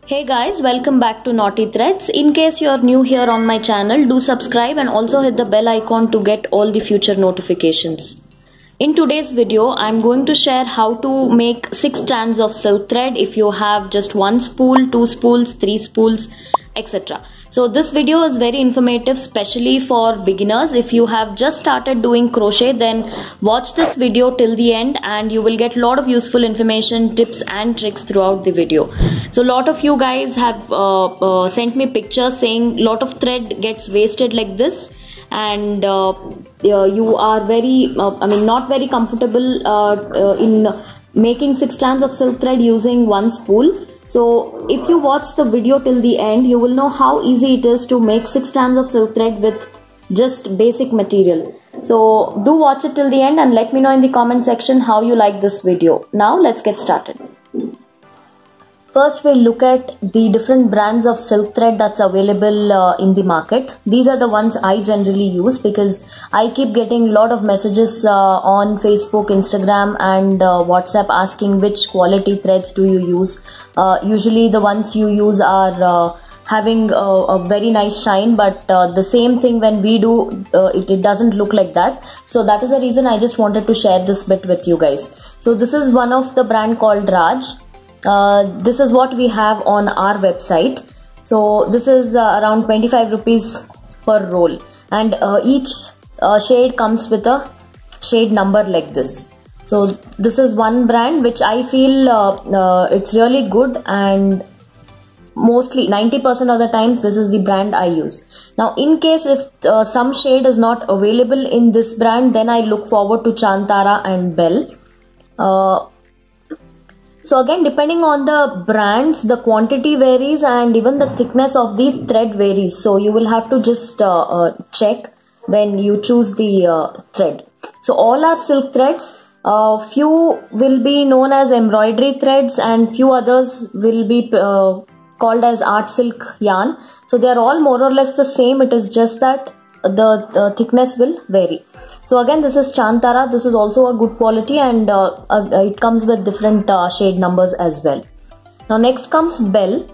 Hey guys, welcome back to Naughty Threads. In case you are new here on my channel, do subscribe and also hit the bell icon to get all the future notifications. In today's video, I'm going to share how to make 6 strands of silk thread if you have just 1 spool, 2 spools, 3 spools, etc. So this video is very informative, especially for beginners. If you have just started doing crochet, then watch this video till the end and you will get a lot of useful information, tips and tricks throughout the video. So a lot of you guys have sent me pictures saying a lot of thread gets wasted like this, and you are very not very comfortable in making 6 strands of silk thread using 1 spool. So if you watch the video till the end, you will know how easy it is to make 6 strands of silk thread with just basic material. So do watch it till the end and let me know in the comment section how you like this video. Now let's get started. First, we'll look at the different brands of silk thread that's available in the market. These are the ones I generally use because I keep getting a lot of messages on Facebook, Instagram and WhatsApp asking which quality threads do you use. Usually the ones you use are having a very nice shine, but the same thing when we do, it doesn't look like that. So that is the reason I just wanted to share this bit with you guys. So this is one of the brand called Raj. This is what we have on our website. So this is around 25 rupees per roll, and each shade comes with a shade number like this. So this is one brand which I feel it's really good, and mostly 90% of the times this is the brand I use. Now in case if some shade is not available in this brand, then I look forward to Chantara and Bell. So again, depending on the brands, the quantity varies and even the thickness of the thread varies. So you will have to just check when you choose the thread. So all our silk threads, few will be known as embroidery threads and few others will be called as art silk yarn. So they are all more or less the same. It is just that the thickness will vary. So again, this is Chantara. This is also a good quality, and it comes with different shade numbers as well. Now next comes Bell.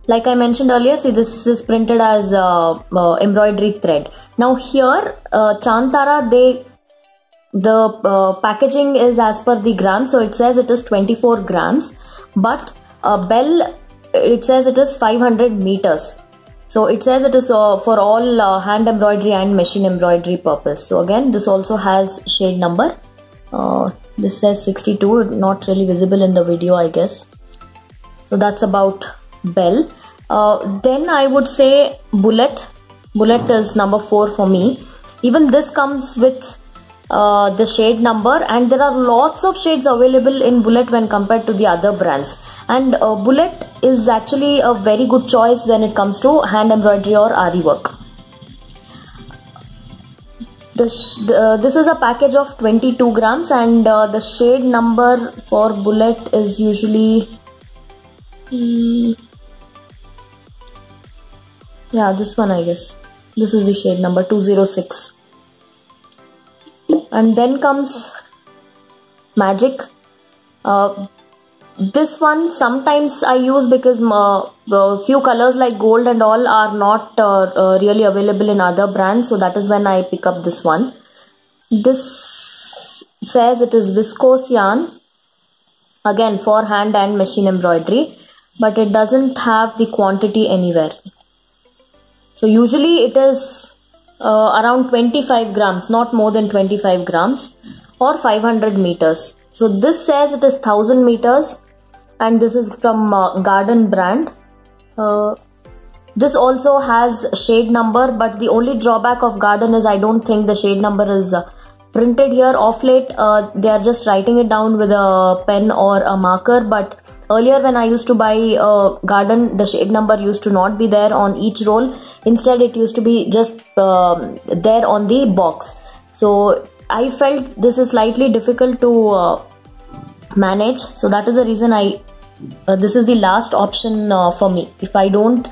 Like I mentioned earlier, see, this is printed as embroidery thread. Now here, Chantara, the packaging is as per the gram. So it says it is 24 grams, but Bell, it says it is 500 meters. So it says it is for all hand embroidery and machine embroidery purpose. So again, this also has shade number. This says 62, not really visible in the video, I guess. So that's about Bell. Then I would say Bullet. Bullet is number 4 for me. Even this comes with the shade number, and there are lots of shades available in Bullet when compared to the other brands. And Bullet is actually a very good choice when it comes to hand embroidery or Ari work. This is a package of 22 grams, and the shade number for Bullet is usually yeah, this one, I guess. This is the shade number 206. And then comes Magic. This one sometimes I use because few colors like gold and all are not really available in other brands. So that is when I pick up this one. This says it is viscose yarn. Again, for hand and machine embroidery. But it doesn't have the quantity anywhere. So usually it is around 25 grams, not more than 25 grams, or 500 meters. So this says it is 1000 meters, and this is from Garden brand. This also has shade number, but the only drawback of Garden is I don't think the shade number is printed here. Off late, they are just writing it down with a pen or a marker, but earlier when I used to buy Garden, the shade number used to not be there on each roll. Instead, it used to be just there on the box. So I felt this is slightly difficult to manage. So that is the reason this is the last option for me. If I don't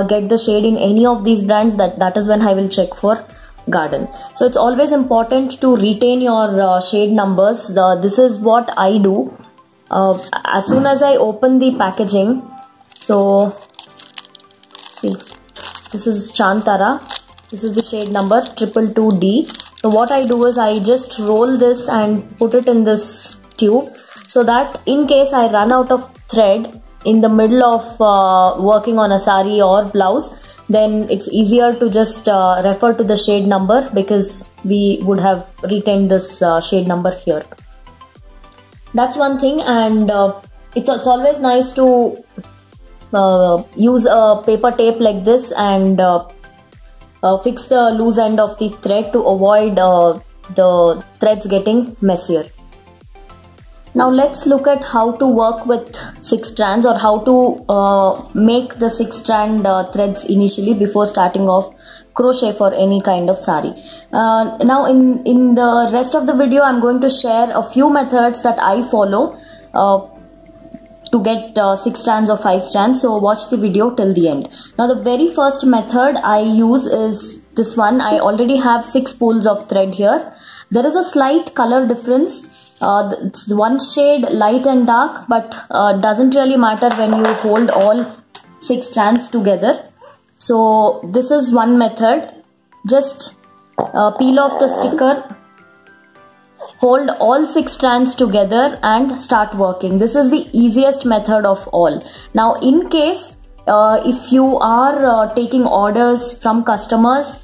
get the shade in any of these brands, that is when I will check for Garden. So it's always important to retain your shade numbers. This is what I do. As soon as I open the packaging, so see, this is Chantara. This is the shade number 222D. So what I do is I just roll this and put it in this tube, so that in case I run out of thread in the middle of working on a sari or blouse, then it's easier to just refer to the shade number, because we would have retained this shade number here. That's one thing. And it's always nice to use a paper tape like this and fix the loose end of the thread to avoid the threads getting messier. Now let's look at how to work with 6 strands, or how to make the 6 strand threads initially before starting off crochet for any kind of sari. Now in the rest of the video, I'm going to share a few methods that I follow to get 6 strands or 5 strands. So watch the video till the end. Now the very first method I use is this one. I already have 6 spools of thread here. There is a slight color difference. It's one shade light and dark, but doesn't really matter when you hold all 6 strands together. So this is one method. Just peel off the sticker, hold all 6 strands together and start working. This is the easiest method of all. Now in case if you are taking orders from customers,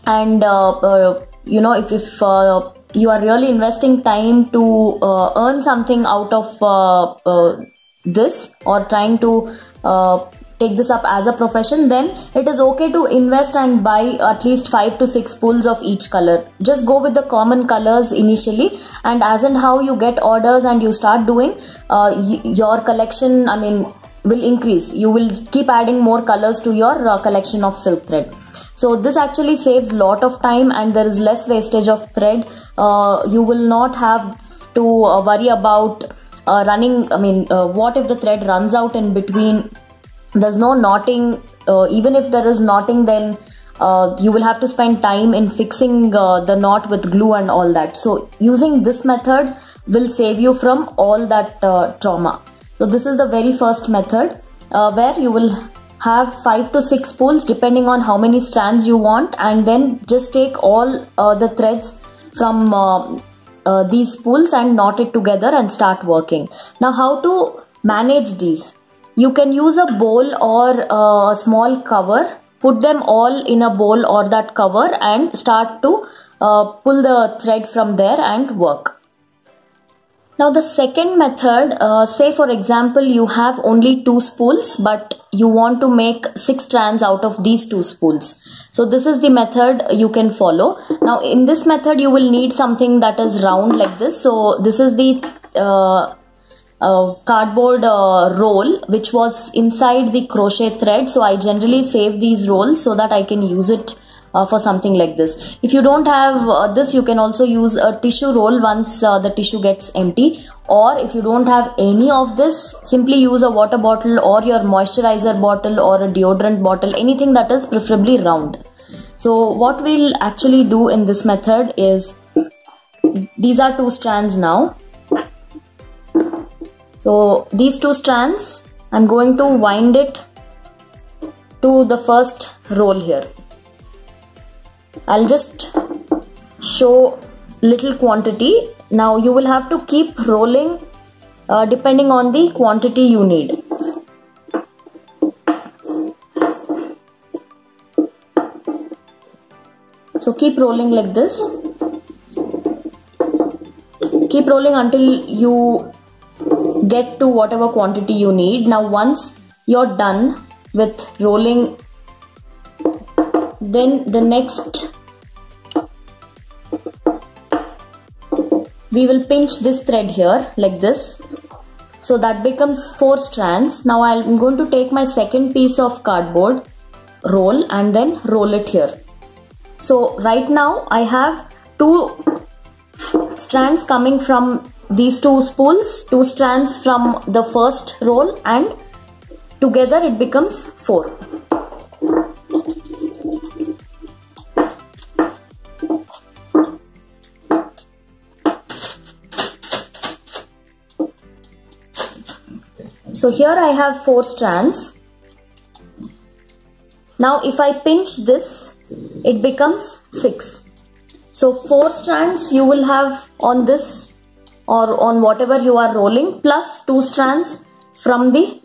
and you know, if you are really investing time to earn something out of this, or trying to take this up as a profession, then it is okay to invest and buy at least 5 to 6 spools of each color. Just go with the common colors initially, and as and how you get orders and you start doing, your collection, I mean, will increase. You will keep adding more colors to your collection of silk thread. So this actually saves lot of time, and there is less wastage of thread. You will not have to worry about running, I mean, what if the thread runs out in between? There's no knotting. Even if there is knotting, then you will have to spend time in fixing the knot with glue and all that. So using this method will save you from all that trauma. So this is the very first method, where you will have 5 to 6 spools depending on how many strands you want, and then just take all the threads from these spools and knot it together and start working. Now how to manage these? You can use a bowl or a small cover. Put them all in a bowl or that cover and start to pull the thread from there and work. Now the second method, say for example you have only 2 spools, but you want to make 6 strands out of these 2 spools. So this is the method you can follow. Now in this method you will need something that is round like this. So this is the cardboard roll which was inside the crochet thread. So I generally save these rolls so that I can use it for something like this. If you don't have this, you can also use a tissue roll once the tissue gets empty. Or if you don't have any of this, simply use a water bottle or your moisturizer bottle or a deodorant bottle, anything that is preferably round. So what we'll actually do in this method is, these are 2 strands now. So these 2 strands, I'm going to wind it to the first roll here. I'll just show little quantity. Now you will have to keep rolling depending on the quantity you need. So keep rolling like this. Keep rolling until you get to whatever quantity you need. Now once you're done with rolling, then the next we will pinch this thread here like this. So that becomes 4 strands. Now I'm going to take my second piece of cardboard roll and then roll it here. So right now I have 2 strands coming from these 2 spools, 2 strands from the first roll, and together it becomes 4. So here I have 4 strands. Now if I pinch this, it becomes 6. So 4 strands you will have on this or on whatever you are rolling, plus 2 strands from the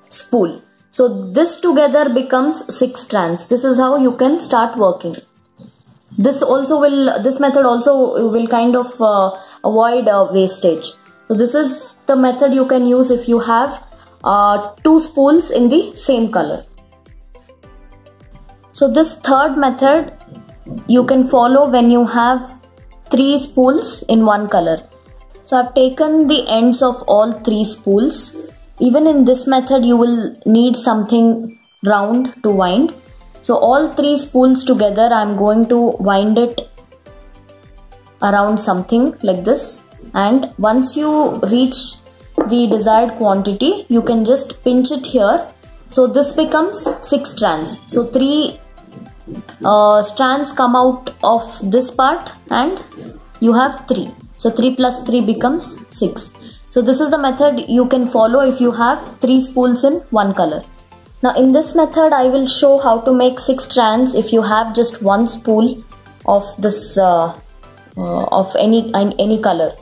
spool. So this together becomes 6 strands. This is how you can start working. This method also will kind of avoid wastage. So this is the method you can use if you have 2 spools in the same color. So this third method you can follow when you have 3 spools in one color. So I've taken the ends of all 3 spools. Even in this method you will need something round to wind. So all 3 spools together I'm going to wind it around something like this, and once you reach the desired quantity you can just pinch it here. So this becomes 6 strands. So 3 strands come out of this part and you have 3. So 3 plus 3 becomes 6. So this is the method you can follow if you have 3 spools in one color. Now in this method I will show how to make 6 strands if you have just 1 spool of this of any color.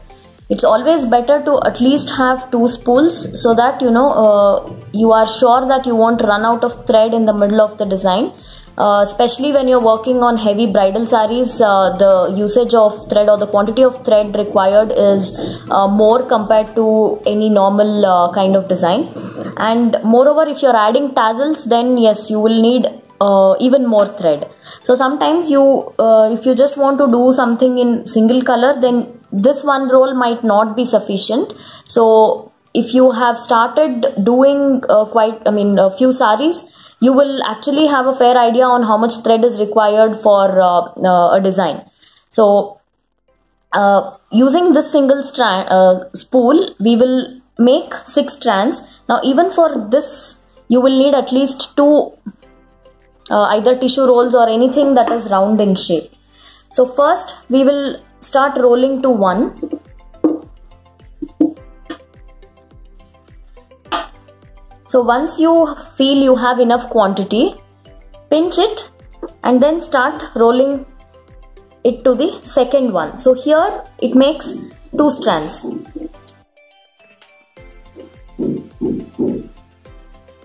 It's always better to at least have 2 spools so that you are sure that you won't run out of thread in the middle of the design. Especially when you're working on heavy bridal sarees, the usage of thread or the quantity of thread required is more compared to any normal kind of design. And moreover, if you're adding tassels, then yes, you will need even more thread. So sometimes if you just want to do something in single color, then this one roll might not be sufficient. So if you have started doing a few sarees, you will actually have a fair idea on how much thread is required for a design. So using this single spool, we will make 6 strands. Now even for this, you will need at least 2 either tissue rolls or anything that is round in shape. So first we will start rolling to 1. So once you feel you have enough quantity, pinch it and then start rolling it to the second one. So here it makes 2 strands.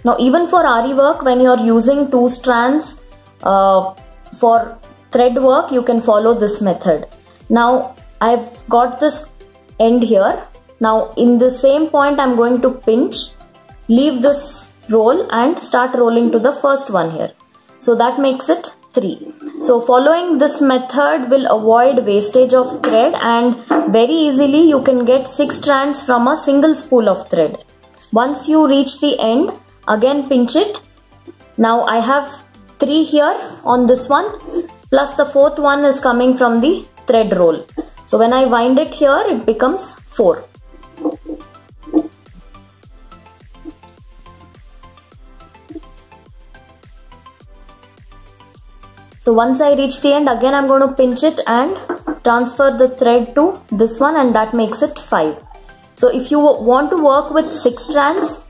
Now even for Ari work, when you are using 2 strands for thread work, you can follow this method. Now I've got this end here. Now in the same point I'm going to pinch, leave this roll and start rolling to the first one here. So that makes it 3. So following this method will avoid wastage of thread, and very easily you can get 6 strands from a single spool of thread. Once you reach the end, again pinch it. Now I have 3 here on this one, plus the 4th one is coming from the thread roll. So when I wind it here, it becomes 4. So once I reach the end, again I'm going to pinch it and transfer the thread to this one, and that makes it 5. So if you want to work with 6 strands,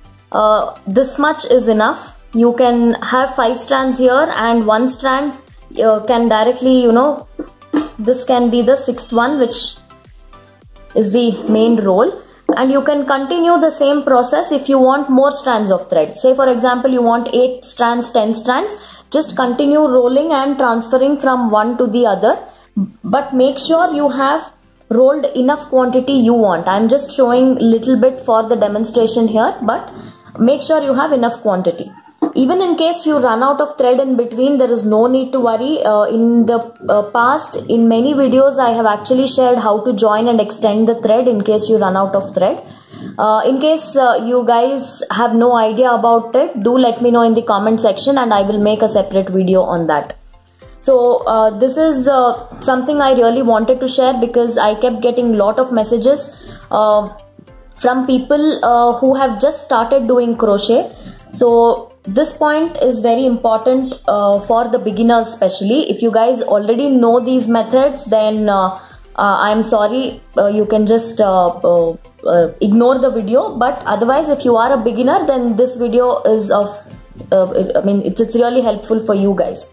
this much is enough. You can have 5 strands here and 1 strand can directly, this can be the 6th one, which is the main roll. And you can continue the same process if you want more strands of thread. Say for example, you want 8 strands, 10 strands, just continue rolling and transferring from one to the other. But make sure you have rolled enough quantity you want. I'm just showing little bit for the demonstration here, but make sure you have enough quantity. Even in case you run out of thread in between, there is no need to worry. In the past, in many videos, I have actually shared how to join and extend the thread in case you run out of thread. In case you guys have no idea about it, do let me know in the comment section and I will make a separate video on that. So this is something I really wanted to share because I kept getting lot of messages from people who have just started doing crochet. So this point is very important for the beginners especially. If you guys already know these methods, then I'm sorry, you can just ignore the video. But otherwise, if you are a beginner, then this video is of it's really helpful for you guys.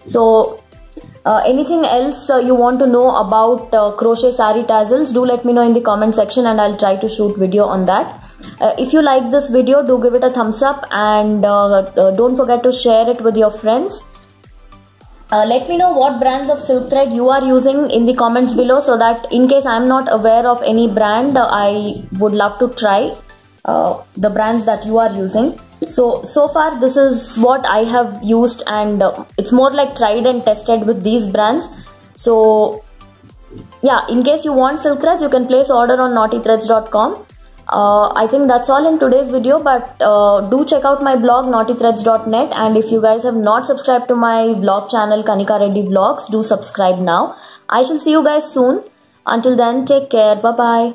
So anything else you want to know about crochet sari tassels, do let me know in the comment section and I'll try to shoot video on that. If you like this video, do give it a thumbs up, and don't forget to share it with your friends. Let me know what brands of silk thread you are using in the comments below, so that in case I'm not aware of any brand, I would love to try the brands that you are using. So far this is what I have used, and it's more like tried and tested with these brands. So yeah, in case you want silk threads, you can place order on naughtythreads.com. I think that's all in today's video, but do check out my blog naughtythreads.net, and if you guys have not subscribed to my vlog channel Kanika Reddy Vlogs, do subscribe now. I shall see you guys soon. Until then, take care. Bye bye.